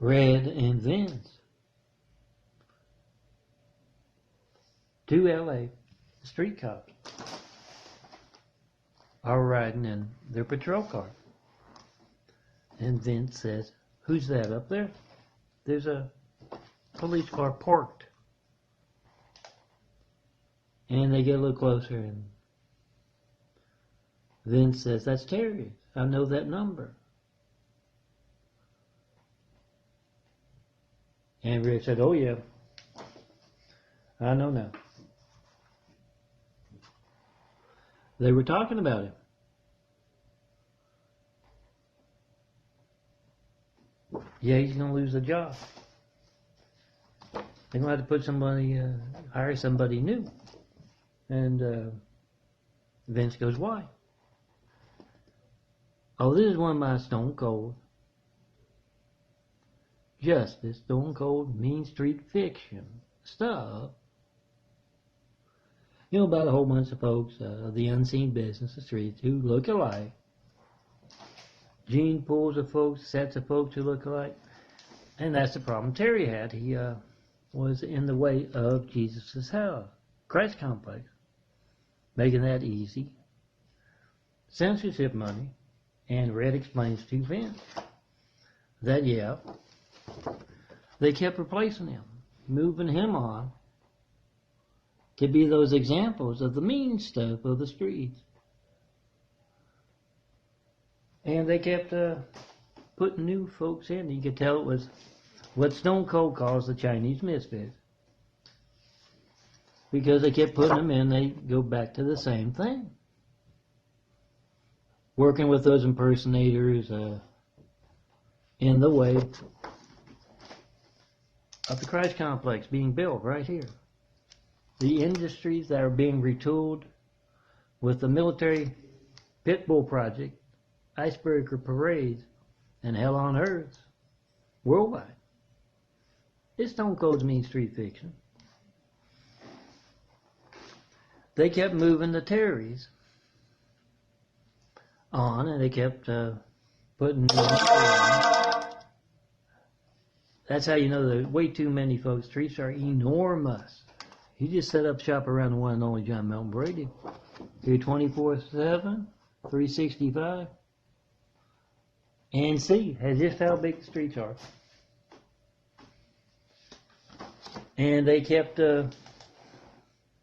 Red and Vince to LA. The street cops are riding in their patrol car. And Vince says, "Who's that up there?" There's a police car parked. And they get a little closer, and Vince says, "That's Terry. I know that number." And Rick said, "Oh yeah, I know now." They were talking about him. Yeah, he's going to lose the job. They're going to have to put somebody, hire somebody new. And Vince goes, "Why?" "Oh, this is one of my stone cold justice, stone cold mean street fiction stuff. You know, about a whole bunch of folks, the unseen business, the streets, who look alike. Gene pools of folks, sets of folks who look alike. And that's the problem Terry had. He was in the way of Jesus' house, Christ complex, making that easy. Censorship money. And Red explains to Vince that, yeah, they kept replacing him, moving him on to be those examples of the mean stuff of the streets. And they kept putting new folks in. You could tell it was what Stone Cold calls the Chinese misfits. Because they kept putting them in, they go back to the same thing. Working with those impersonators in the way of the Christ complex being built right here. The industries that are being retooled with the military Pitbull project, icebreaker parades, and hell on earth worldwide. It's Stone Cold's mean street fiction. They kept moving the Terrys on, and they kept putting. That's how you know there are way too many folks. Streets are enormous. You just set up shop around the one and only John Melton Brady. Here 24/7, 365, and see just how big the streets are. And they kept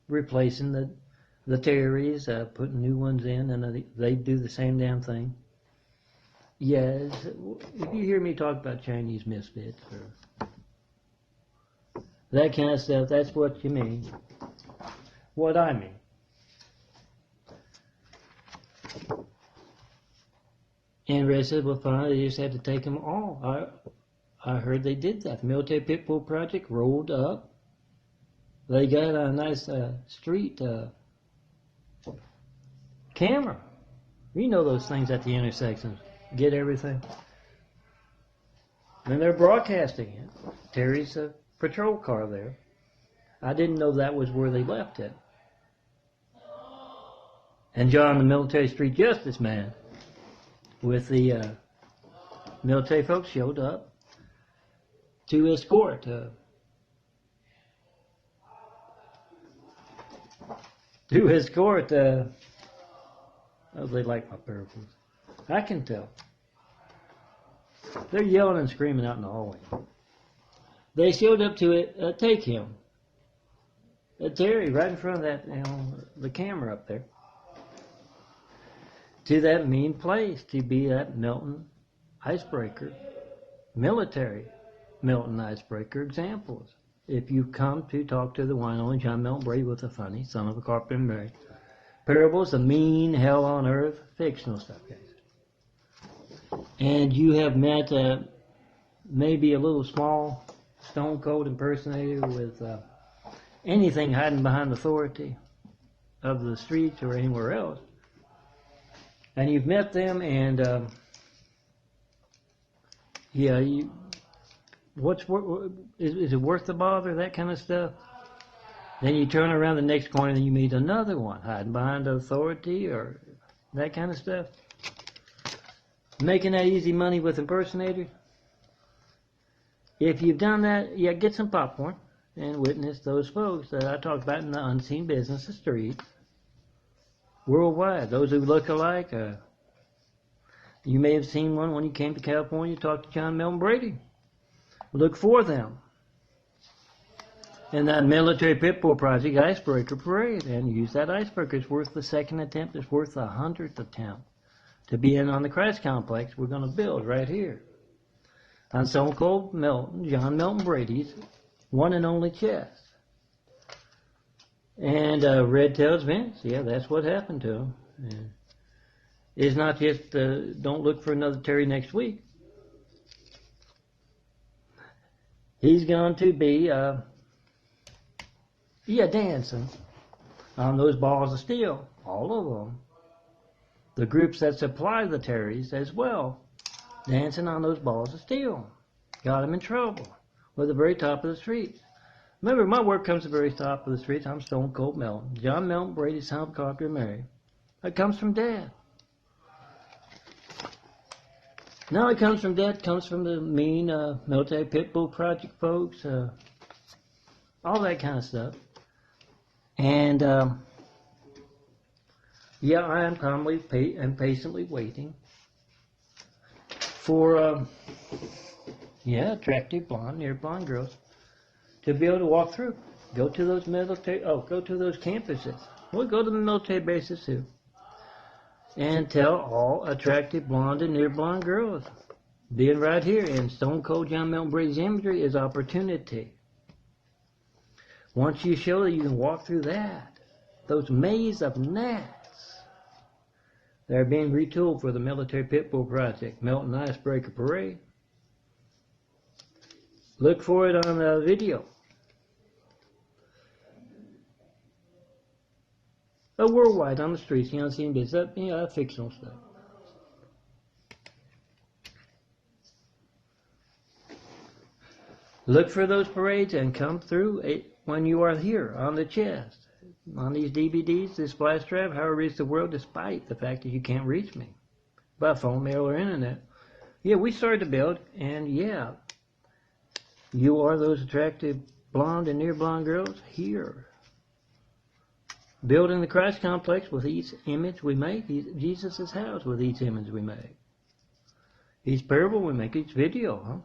replacing the Terrys, putting new ones in, and they do the same damn thing. Yes, if you hear me talk about Chinese misfits or that kind of stuff, that's what you mean. What I mean. And Red said, "Well, fine, they just had to take them all." I heard they did that. The military Pitbull project rolled up. They got a nice street camera. You know those things at the intersections. Get everything. And they're broadcasting it. Terry's patrol car there. I didn't know that was where they left it. And John, the military street justice man, with the military folks, showed up to escort oh, they like my parables. I can tell. They're yelling and screaming out in the hallway. They showed up to take him. Terry, right in front of that, the camera up there. To that mean place, to be that Melton icebreaker, military Melton icebreaker examples. If you come to talk to the one and only John Melton Brady with a funny son of a carpenter, parables, the mean hell on earth, fictional stuff, guys. And you have met maybe a little small stone cold impersonator with anything hiding behind authority of the streets or anywhere else. And you've met them, and is it worth the bother, that kind of stuff? Then you turn around the next corner and you meet another one hiding behind authority or that kind of stuff. Making that easy money with impersonators. If you've done that, yeah, get some popcorn and witness those folks that I talked about in the unseen business of street worldwide. Those who look alike. You may have seen one when you came to California, talked to John Melton Brady. Look for them. And that military pitbull project icebreaker parade, and use that icebreaker. It's worth the second attempt. It's worth the 100th attempt to be in on the Christ complex we're going to build right here on Stone Cold Melton, John Melton Brady's one and only chest. And Red Tails Vince, yeah, that's what happened to him. And it's not just don't look for another Terry next week. He's going to be dancing on those balls of steel, all of them. The groups that supply the Terrys as well, dancing on those balls of steel. Got them in trouble. We're at the very top of the street. Remember, my work comes to the very top of the street. I'm Stone Cold Melton. John Melton Brady, son of Carpenter Mary. That comes from Dad. Now it comes from Dad, comes from the mean military pitbull project folks, all that kind of stuff. And yeah, I am calmly and patiently waiting for attractive blonde, near blonde girls to be able to walk through. Go to those campuses. We'll go to the military bases too. And tell all attractive blonde and near blonde girls, being right here in Stone Cold John Melton Brady's imagery is opportunity. Once you show that you can walk through that, those maze of gnats that are being retooled for the military pitbull project, Melton Icebreaker Parade. Look for it on the video. Worldwide on the streets, you know, seeing this up, fictional stuff. Look for those parades and come through when you are here on the chest, on these DVDs, this flash drive, however it's the world, despite the fact that you can't reach me by phone, mail, or internet. Yeah, we started to build, and yeah, you are those attractive blonde and near blonde girls here. Building the Christ complex with each image we make. Jesus' house with each image we make. Each parable we make, each video, huh?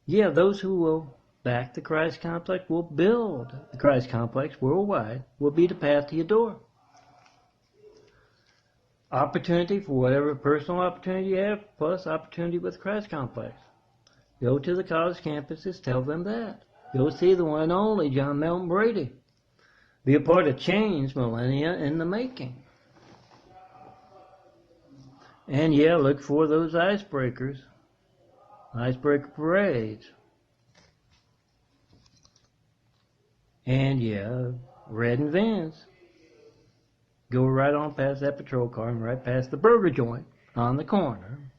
Yeah, those who will back the Christ complex will build the Christ complex worldwide, will be the path to your door. Opportunity for whatever personal opportunity you have, plus opportunity with the Christ complex. Go to the college campuses, tell them that. Go see the one and only John Melton Brady. Be a part of change millennia in the making. And yeah, look for those icebreakers. Icebreaker parades. And yeah, Red and Vince. Go right on past that patrol car and right past the burger joint on the corner.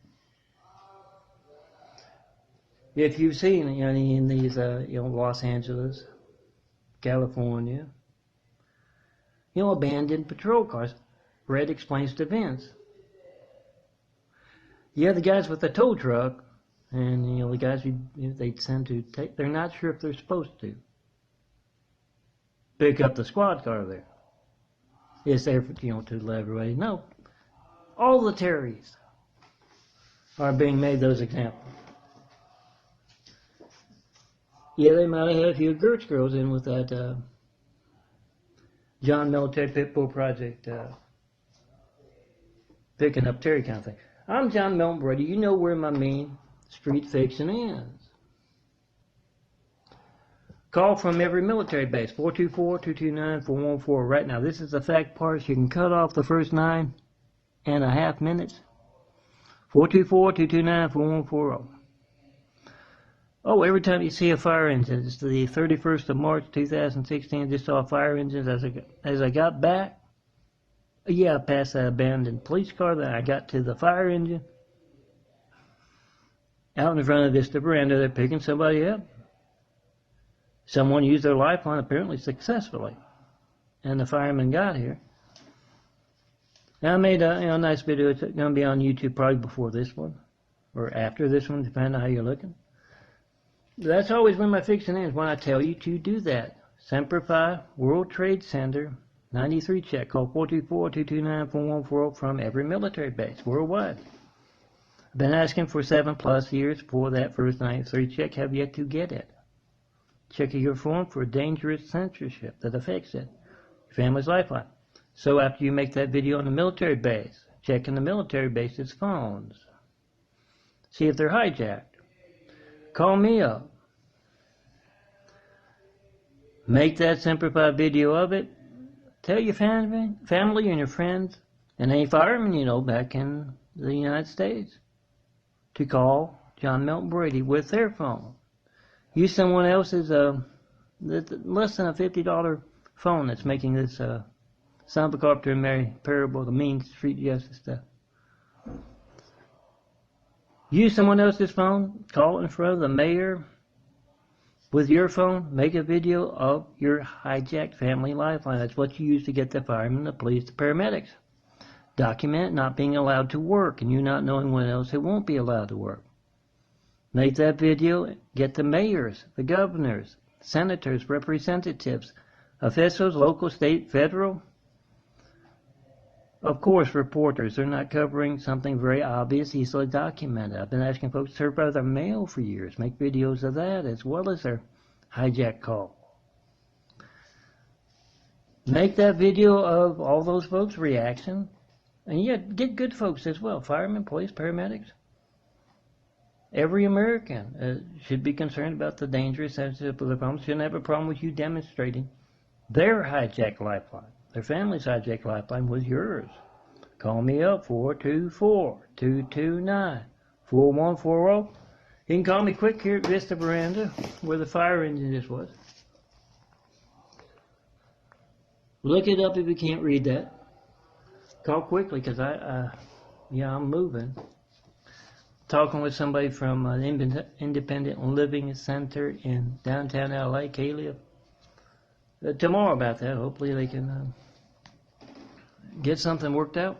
If you've seen any in these, Los Angeles, California, abandoned patrol cars, Red explains to Vince. Yeah, the guys with the tow truck, and the guys they tend to take, they're not sure if they're supposed to pick up the squad car there. It's there for, to let everybody know. All the Terrys are being made those examples. Yeah, they might have had a few Gertz girls in with that John Military Pitbull Project picking up Terry kind of thing. I'm John Melton Brady. You know where my main street fiction ends. Call from every military base, 424-229-414. Right now, this is the fact part. You can cut off the first 9.5 minutes. 424-229-4140. Oh, every time you see a fire engine, it's the 31st of March, 2016, just saw fire engines as I got back. Yeah, I passed that abandoned police car, then I got to the fire engine. Out in front of this veranda, they're picking somebody up. Someone used their lifeline, apparently successfully. And the fireman got here. Now I made a nice video. It's going to be on YouTube probably before this one, or after this one, depending on how you're looking. That's always when my fiction ends, when I tell you to do that. Semper Fi, World Trade Center, 93 check. Call 424-229-4140 from every military base worldwide. I've been asking for 7+ years for that first 93 check. Have yet to get it. Check your phone for dangerous censorship that affects it. Your family's lifeline. So after you make that video on the military base, check in the military base's phones. See if they're hijacked. Call me up. Make that Semper Fi video of it. Tell your family and your friends and any firemen you know back in the United States to call John Melton Brady with their phone. Use someone else's less than a $50 phone that's making this Son of a Carpenter and Mary parable, the mean street justice stuff. Use someone else's phone. Call in front of the mayor with your phone. Make a video of your hijacked family lifeline. That's what you use to get the firemen, the police, the paramedics. Document not being allowed to work and you not knowing when else it won't be allowed to work. Make that video. Get the mayors, the governors, senators, representatives, officials, local, state, federal. Of course, reporters. They're not covering something very obvious, easily documented. I've been asking folks to serve by their mail for years. Make videos of that as well as their hijack call. Make that video of all those folks' reaction. And yeah, get good folks as well. Firemen, police, paramedics. Every American should be concerned about the dangerous censorship of their problems. Shouldn't have a problem with you demonstrating their hijacked lifeline. Their family's hijacked lifeline was yours. Call me up, 424-229-4140. You can call me quick here at Vista Veranda, where the fire engine just was. Look it up if you can't read that. Call quickly, because I'm moving. Talking with somebody from an independent living center in downtown LA, Caleb. Tomorrow about that. Hopefully they can get something worked out,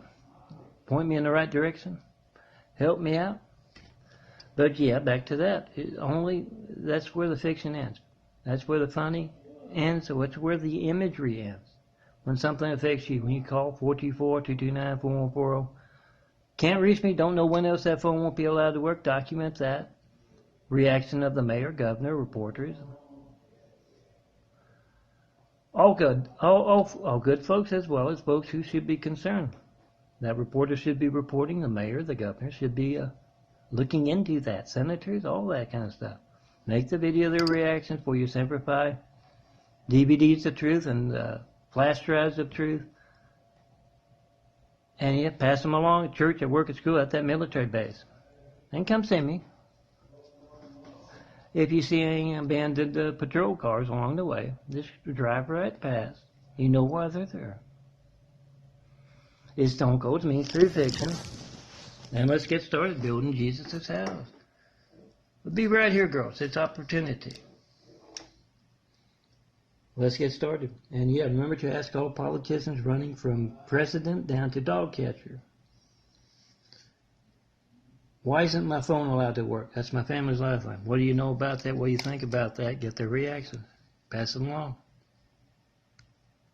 point me in the right direction, help me out. But yeah, back to that. That's where the fiction ends. That's where the funny ends. So it's where the imagery ends. When something affects you, when you call 424-229-4140, can't reach me, don't know when else that phone won't be allowed to work, document that. Reaction of the mayor, governor, reporters. All good. All good folks as well as folks who should be concerned. That reporter should be reporting, the mayor, the governor should be looking into that. Senators, all that kind of stuff. Make the video their reaction for your Semper Fi DVDs of truth and flash drives of truth. And yeah, pass them along at church, at work, at school, at that military base. And come see me. If you see any abandoned patrol cars along the way, just drive right past. You know why they're there. It's Stone Cold Mean Through Fiction. And let's get started building Jesus' house. We'll be right here, girls. It's opportunity. Let's get started. And yeah, remember to ask all politicians running from president down to dog catcher. Why isn't my phone allowed to work? That's my family's lifeline. What do you know about that? What do you think about that? Get their reaction. Pass it along.